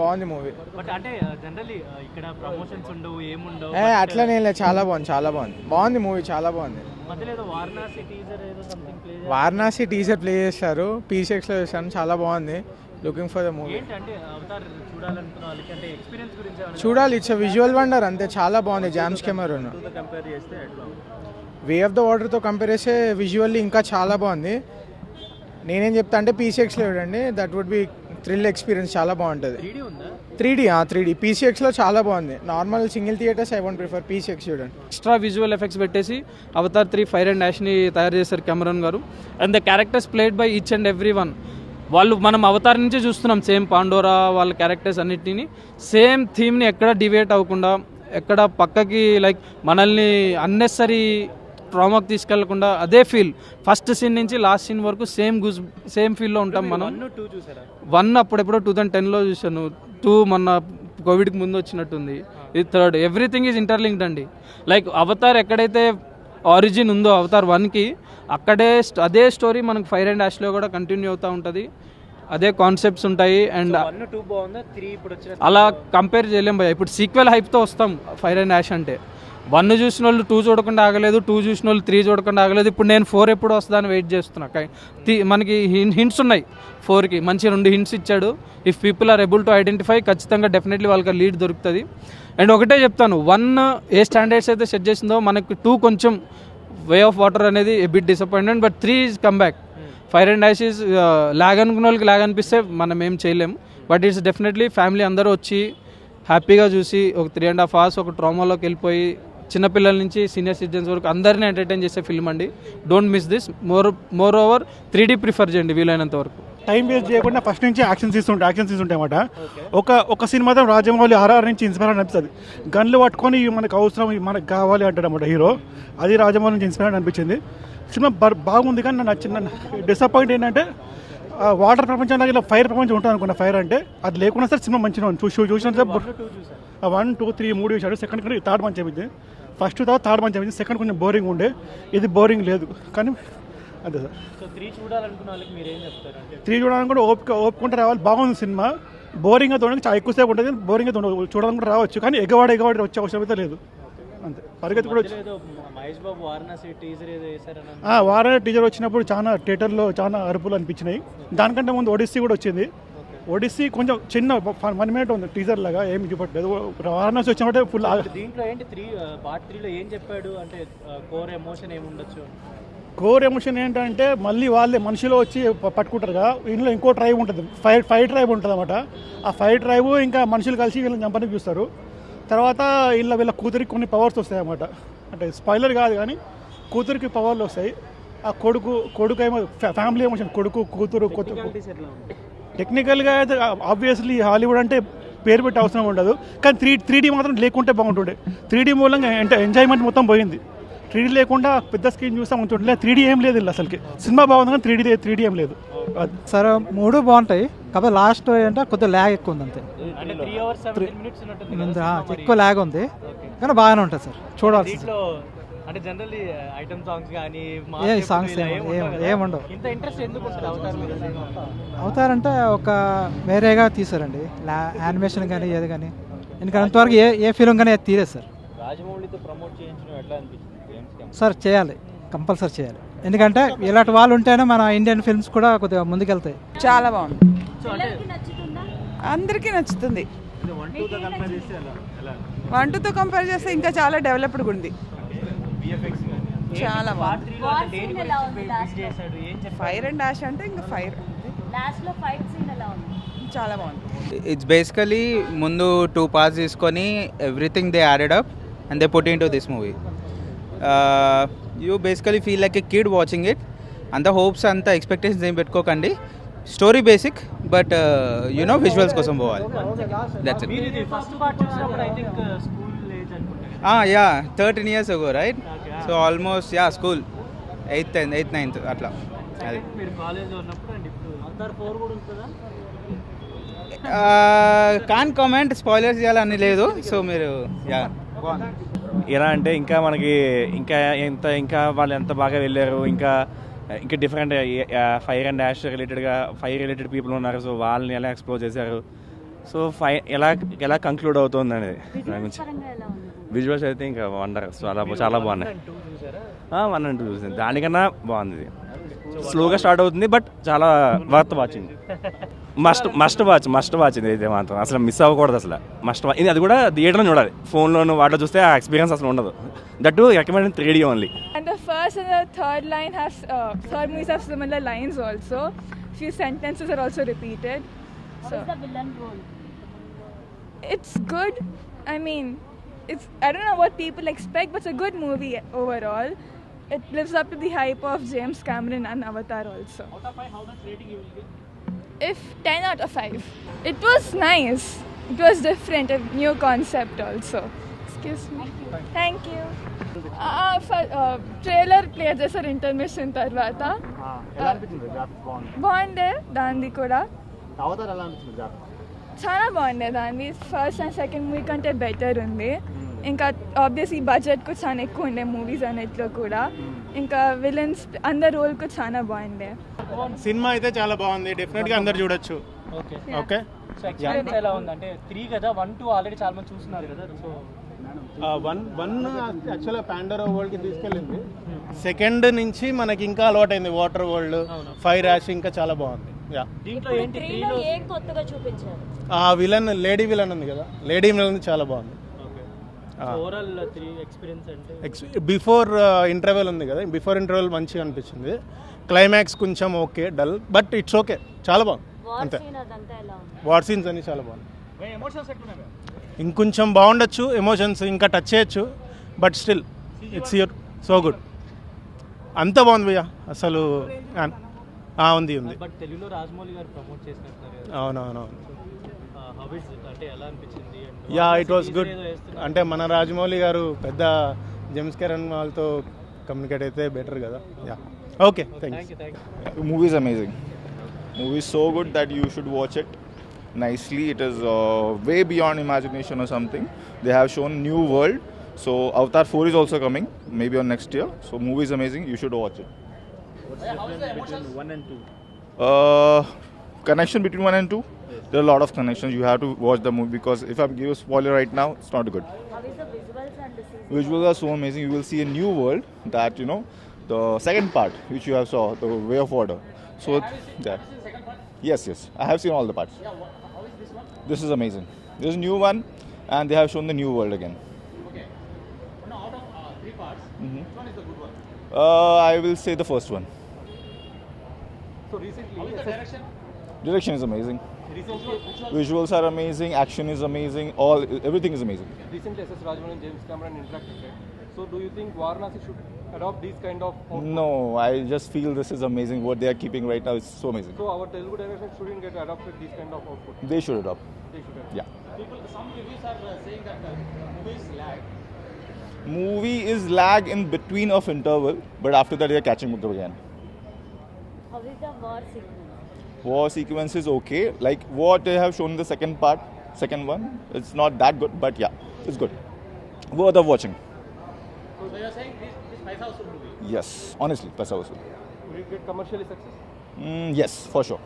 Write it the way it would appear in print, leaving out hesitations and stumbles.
బాగుంది movie. But అంటే generally ఇక్కడ ప్రమోషన్స్ ఉండవు, ఏముండవు. అట్లనే లేదు, చాలా బాగుంది మూవీ, చాలా బాగుంది. మధ్యలో ఏదో వారణాసి టీజర్ ఏదో something play Varanasi teaser play చేశారు, పీసెక్స్లో చేశాను, చాలా బాగుంది. Looking for the movie. ఏంటంటే అవతార్ చూడాలనుకున్న వాళ్ళకి అంటే ఎక్స్పీరియన్స్ గురించి చూడాలి, ఇట్స్ విజువల్ వండర్ అంతే, చాలా బాగుంది. జామ్స్ కెమెరాను కంపేర్ చేస్తే వే ఆఫ్ ద వాటర్తో కంపేర్ చేస్తే విజువల్లీ ఇంకా చాలా బాగుంది. నేనేం చెప్తా అంటే పీసీఎక్స్లో చూడండి, that would be thrill experience, చాలా బాగుంటుంది. 3D పీసీఎక్స్లో చాలా బాగుంది. Normal single theaters I won't prefer, PCX చూడండి. ఎక్స్ట్రా విజువల్ ఎఫెక్ట్స్ పెట్టేసి అవతార్ 3 ఫైర్ అండ్ డాష్ని తయారు చేశారు కెమెరాన్ గారు. And the characters played by each and every one. వాళ్ళు మనం అవతార్ నుంచే చూస్తున్నాం, సేమ్ పాండోరా వాళ్ళ క్యారెక్టర్స్ అన్నిటిని సేమ్ థీమ్ని ఎక్కడ డివేట్ అవ్వకుండా, ఎక్కడ పక్కకి లైక్ మనల్ని అన్నెసరీ ట్రామాకి తీసుకెళ్లకుండా అదే ఫీల్ ఫస్ట్ సీన్ నుంచి లాస్ట్ సీన్ వరకు సేమ్ ఫీల్లో ఉంటాం మనం. 1 అప్పుడెప్పుడో 2010లో చూసాను, 2 మొన్న కోవిడ్కి ముందు వచ్చినట్టుంది, ఇది 3rd. ఎవ్రీథింగ్ ఈజ్ ఇంటర్లింక్డ్ అండి. లైక్ అవతార్ ఎక్కడైతే ఆరిజిన్ ఉందో అవతార్ 1కి, అక్కడే అదే స్టోరీ మనకు ఫైర్ అండ్ డాష్లో కూడా కంటిన్యూ అవుతూ ఉంటుంది, అదే కాన్సెప్ట్స్ ఉంటాయి. అండ్ అలా కంపేర్ చేయలేం భయ్య. ఇప్పుడు సీక్వెల్ హైప్తో వస్తాం ఫైర్ అండ్ డాష్ అంటే. 1 చూసిన వాళ్ళు 2 చూడకుండా ఆగలేదు, 2 చూసిన వాళ్ళు 3 చూడకుండా ఆగలేదు. ఇప్పుడు నేను 4 ఎప్పుడు వస్తుందని వెయిట్ చేస్తున్నా. మనకి హింట్స్ ఉన్నాయి 4కి, మంచి 2 హింట్స్ ఇచ్చాడు. If people are able to identify, ఖచ్చితంగా డెఫినెట్లీ వాళ్ళకి లీడ్ దొరుకుతుంది. అండ్ ఒకటే చెప్తాను, 1 ఏ స్టాండర్డ్స్ అయితే సెట్ చేసిందో మనకి 2 కొంచెం వే ఆఫ్ వాటర్ అనేది a bit disappointment, but 3 is come back. Fire and dash is lag అనుకున్న వాళ్ళకి లాగ్ అనిపిస్తే మనం ఏం చేయలేము, బట్ ఇట్స్ డెఫినెట్లీ ఫ్యామిలీ అందరూ వచ్చి హ్యాపీగా చూసి ఒక 3.5 hours ఒక ట్రామాలోకి వెళ్ళిపోయి చిన్నపిల్లల నుంచి సీనియర్ సిటిజన్స్ వరకు అందరినీ ఎంటర్టైన్ చేసే ఫిల్మ్ అండి. Don't miss this. More over 3D prefer చేయండి వీలైనంత వరకు. టైం వేస్ట్ చేయకుండా ఫస్ట్ నుంచి యాక్షన్ సీన్స్ ఉంటాయి అన్నమాట. ఒక సినిమా మాత్రం రాజమౌళి ఆర్ఆర్ నుంచి ఇన్స్పైర్ అనిపిస్తుంది. గన్లు పట్టుకొని మనకు అవసరం, మనకు కావాలి అంటాడు అన్నమాట హీరో. అది రాజమౌళి నుంచి ఇన్స్పైర్ అనిపించింది. సినిమా బాగుంది, కానీ నచ్చిన డిసప్పాయింట్ ఏంటంటే వాటర్ ప్రపంచంలో ఇలా ఫైర్ ప్రపంచం ఉంటుంది అనుకున్న. ఫైర్ అంటే అది లేకుండా సార్ సినిమా మంచిగా చూసిన 1, 2, 3 3 చూసాడు. సెకండ్ కంటే 3rd మంచి అయింది. ఫస్ట్ 3rd మంచి అయింది. సెకండ్ కొంచెం బోరింగ్ ఉండే, ఇది బోరింగ్ లేదు. కానీ అదే సార్, 3 చూడాలని కూడా ఓపుకుంటే రావాలి. బాగుంది సినిమా. బోరింగ్గా చూడడానికి చాలా ఎక్కువసేపు ఉంటుంది, బోరింగ్గా చూడడానికి కూడా రావచ్చు, కానీ ఎగవాడి వచ్చే అవసరం అయితే లేదు. అంతే, పరిగెత్తి కూడా వచ్చి వారణాసి టీజర్ వచ్చినప్పుడు చాలా థియేటర్లో చాలా అరుపులు అనిపించినాయి. దానికంటే ముందు ఒడిస్సీ కూడా వచ్చింది. ఒడిస్సీ కొంచెం చిన్న 1 minute ఉంది టీజర్ లాగా, ఏమి చూపట్లేదు. వారణాసి వచ్చినప్పుడు ఫుల్. దీంట్లో ఏంటి పార్ట్ 3లో ఏం చెప్పాడు అంటే కోర్ ఎమోషన్ ఏముండొచ్చు? కోర్ ఎమోషన్ ఏంటంటే మళ్ళీ వాళ్ళే మనుషులు వచ్చి పట్టుకుంటారుగా. ఇందులో ఇంకో ట్రైబ్ ఉంటుంది, ఫైర్ ట్రైబ్ ఉంటుంది అన్నమాట. ఆ ఫైర్ ట్రైబ్ ఇంకా మనుషులు కలిసి వీళ్ళని చంపడానికి చూస్తారు. తర్వాత వీళ్ళ కూతురికి కొన్ని పవర్స్ వస్తాయి అన్నమాట. అంటే స్పాయిలర్ కాదు, కానీ కూతురికి పవర్లు వస్తాయి. ఆ కొడుకు ఏమో ఫ్యామిలీ ఎమోషన్, కొడుకు కూతురు. టెక్నికల్గా అయితే ఆబ్వియస్లీ హాలీవుడ్ అంటే పేరు పెట్టి అవసరం ఉండదు, కానీ 3D మాత్రం లేకుంటే బాగుంటుండే. 3D మూలంగా ఎంజాయ్మెంట్ మొత్తం పోయింది. 3D లేకుండా పెద్ద స్క్రీన్ చూస్తాం ఉంటుండే. 3D ఏం లేదు ఇలా అసలుకి. సినిమా బాగుంది, కానీ 3D ఏం లేదు. సరే, 3 బాగుంటాయి, కాకపోతే లాస్ట్ అంటే కొద్దిగా ల్యాగ్ ఎక్కువ ఉంది అంతే. ఎక్కువ ల్యాగ్ ఉంది, కానీ బాగానే ఉంటుంది సార్, చూడాల్సి. అంటే జనరల్లీ ఐటమ్ సాంగ్స్ కానీ సాంగ్స్ ఏముండవు. ఇంత ఇంట్రెస్ట్ ఎందుకు అవుతారంటే ఒక వేరేగా తీసారండి, యానిమేషన్ కానీ ఏది కానీ. ఎందుకంటే అంతవరకు ఏ ఫిలిం కానీ తీరేది సార్. రాజమౌళితో ప్రమోట్ చేయించడం ఎట్లా అనిపించింది సార్? చేయాలి, కంపల్సరీ చేయాలి. ఎందుకంటే ఇలాంటి వాళ్ళు ఉంటేనే మన ఇండియన్ ఫిల్మ్స్ కూడా కొద్దిగా ముందుకెళ్తాయి. చాలా బాగుంది, అందరికీ నచ్చుతుంది. 1-2తో కంపేర్ చేస్తే ఇంకా చాలా డెవలప్డ్గా ఉంది. చాలా బాగుంది. ఫైర్ అండ్ డాష్ అంటే ఇంకా ఫైర్, చాలా బాగుంది. ఇట్స్ బేసికలీ ముందు 2 parts తీసుకొని everything they added up and they put in to this movie. You basically feel like a kid watching it. అంత హోప్స్ అంత ఎక్స్పెక్టేషన్స్ ఏం పెట్టుకోకండి. Story basic, but you know visuals కోసం పోవాలి. That's it. Yeah 13 years ago, right? So almost, yeah, school 8th, 9th అట్లా. అది కాన్ comment, spoilers చేయాలని లేదు. సో మీరు ఎలా అంటే ఇంకా మనకి ఇంకా వాళ్ళు ఎంత బాగా వెళ్ళారు, ఇంకా డిఫరెంట్ ఫైర్ అండ్ డాష్ రిలేటెడ్గా, ఫైర్ రిలేటెడ్ పీపుల్ ఉన్నారు. సో వాళ్ళని ఎలా ఎక్స్ప్లోర్ చేశారు. సో ఎలా ఎలా కంక్లూడ్ అవుతుంది అనేది దాని గురించి విజువల్స్ అయితే ఇంకా వండర్ చాలా చాలా బాగున్నాయి. 1 and 2 చూసింది, దానికన్నా బాగుంది. ఇది స్లోగా స్టార్ట్ అవుతుంది బట్ చాలా వర్త్ వాచింగ్. మస్ట్ వాచ్ ఇది అయితే మాత్రం అసలు మిస్ అవ్వకూడదు. అసలు మస్ట్ వాచ్ ఇది. అది కూడా థియేటర్లో చూడాలి. ఫోన్లోను వాటిలో చూస్తే ఆ ఎక్స్పీరియన్స్ అసలు ఉండదు. That recommend 3D only. And the first and the third line have third movies have similar lines also. Few sentences are also repeated. So What is the villain role? it's good. I mean, I don't know what people expect, but it's a good movie overall. It lives up to the hype of James Cameron and Avatar also. Out of 5, how much rating you will give? If 10 out of 5. It was nice. It was different, a new concept also. Excuse me. Thank you. Trailer play చేశారు intermission తర్వాత. బాగుండే దాన్ని కూడా, చాలా బాగుండే దాన్ని. First and second movie కంటే better ఉంది. ఇంకా ఆబ్వియస్లీ బడ్జెట్ కూడా చాలా ఎక్కువ ఉండే మూవీస్ అన్నిట్లో కూడా. ఇంకా విలన్స్ అందరి రోల్ కూడా చాలా బాగుండే. సినిమా అయితే చాలా బాగుంది, డెఫినెట్గా అందరు చూడొచ్చు. ఓకే. ఓకే, సో ఎక్స్పీరియన్స్ ఎలా ఉంది అంటే 3 కదా, 1, 2 ఆల్రెడీ చాలా మంది చూస్తున్నారు కదా. సో వన్ యాక్చువల్గా పాండోరా వరల్డ్కి తీసుకెళ్ళింది. సెకండ్ నుంచి మనకి ఇంకా అలవాటైంది వాటర్ వరల్డ్, ఫైర్ యాష్ ఇంకా చాలా బాగుంది. యా, దీంట్లో ఏంటి 3 లో ఏం కొత్తగా చూపించారు? ఆ విలన్, లేడీ విలన్ ఉంది కదా, లేడీ విలన్ చాలా బాగుంది. ఓవరాల్ 3 ఎక్స్పీరియన్స్ అంటే బిఫోర్ ఇంటర్వెల్ ఉంది కదా, బిఫోర్ ఇంటర్వెల్ మంచిగా అనిపించింది. క్లైమాక్స్ కొంచెం okay, dull, but it's okay, చాలా బాగుంది. అంతే, వార్ సీన్స్ అన్ని చాలా బాగుంది. ఎమోషన్స్ ఎట్లున్నాయి? ఇంకొంచెం బాగుండొచ్చు, ఎమోషన్స్ ఇంకా టచ్ చేయొచ్చు, but still it's your so good. అంత బాగుంది భయ్యా అసలు. ఉంది. బట్ తెలుగులో రాజమౌళి గారు ప్రమోట్ చేసినట్టు. అవునవునవును. హౌ ఇస్ ఇట్ అంటే ఎలా అనిపించింది? Yeah, it was good. అంటే మన రాజమౌళి గారు పెద్ద జేమ్స్ కెరన్ వాళ్ళతో కమ్యూనికేట్ అయితే బెటర్ కదా. Yeah, okay, thank you. Movie is amazing. Movie is so good that you should watch it nicely. It is way beyond imagination or something. They have shown new world. So Avatar 4 is also coming, maybe on next year. So movie is amazing. You should watch it. What's the difference between 1 and 2? Connection between 1 and 2. There are a lot of connections. You have to watch the movie because if I give a spoiler right now, it's not good. How is the visuals and the CGI? Visuals are so amazing. You will see a new world that the second part which you have saw, the Way of Water. So that. Yes, I have seen all the parts. How is this one? This is amazing. This is a new one, and they have shown the new world again. Okay. Now out of 3 parts, which one is the good one? I will say the first one. So recently, how is the direction? Direction is amazing. Recently, which one? Visuals are amazing. Action is amazing. Everything is amazing. Recently, S.S. Rajamouli and James Cameron interacted, right? So, do you think Varanasi should adopt these kind of? No, I just feel this is amazing. What they are keeping right now is so amazing. So, our Telugu direction shouldn't get adopted these kind of output. They should adopt. They should adopt. Yeah. Some reviews are saying that the movie is lag. Movie is lag in between of interval, but after that they are catching up again. How is the war sequence? War sequence is okay. Like what they have shown in the second one, it's not that good, but yeah, it's good. Worth of watching. So they are saying this Paisa movie. Yes, honestly, that's how it is. Will it get commercially success? Yes, for sure.